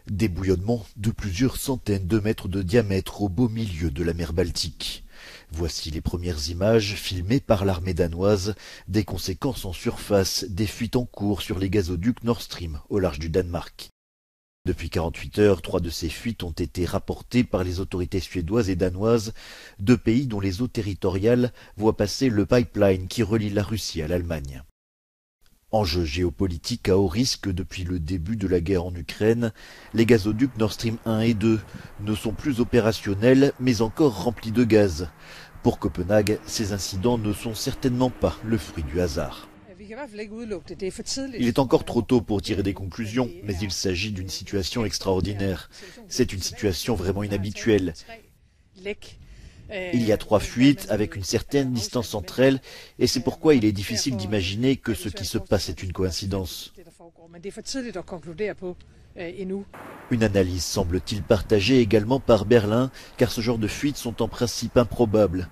Des bouillonnements de plusieurs centaines de mètres de diamètre au beau milieu de la mer Baltique. Voici les premières images filmées par l'armée danoise des conséquences en surface des fuites en cours sur les gazoducs Nord Stream au large du Danemark. Depuis 48 heures, 3 de ces fuites ont été rapportées par les autorités suédoises et danoises, deux pays dont les eaux territoriales voient passer le pipeline qui relie la Russie à l'Allemagne. Enjeu géopolitique à haut risque depuis le début de la guerre en Ukraine, les gazoducs Nord Stream 1 et 2 ne sont plus opérationnels mais encore remplis de gaz. Pour Copenhague, ces incidents ne sont certainement pas le fruit du hasard. Il est encore trop tôt pour tirer des conclusions, mais il s'agit d'une situation extraordinaire. C'est une situation vraiment inhabituelle. Il y a 3 fuites avec une certaine distance entre elles, et c'est pourquoi il est difficile d'imaginer que ce qui se passe est une coïncidence. Une analyse semble-t-il partagée également par Berlin, car ce genre de fuites sont en principe improbables.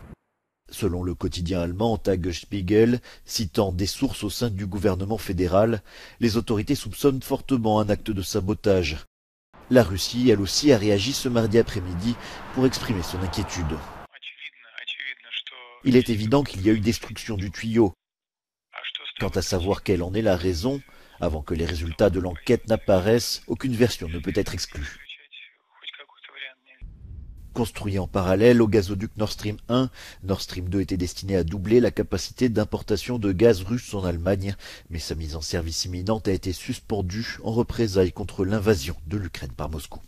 Selon le quotidien allemand Tagesspiegel, citant des sources au sein du gouvernement fédéral, les autorités soupçonnent fortement un acte de sabotage. La Russie, elle aussi, a réagi ce mardi après-midi pour exprimer son inquiétude. Il est évident qu'il y a eu destruction du tuyau. Quant à savoir quelle en est la raison, avant que les résultats de l'enquête n'apparaissent, aucune version ne peut être exclue. Construit en parallèle au gazoduc Nord Stream 1, Nord Stream 2 était destiné à doubler la capacité d'importation de gaz russe en Allemagne, mais sa mise en service imminente a été suspendue en représailles contre l'invasion de l'Ukraine par Moscou.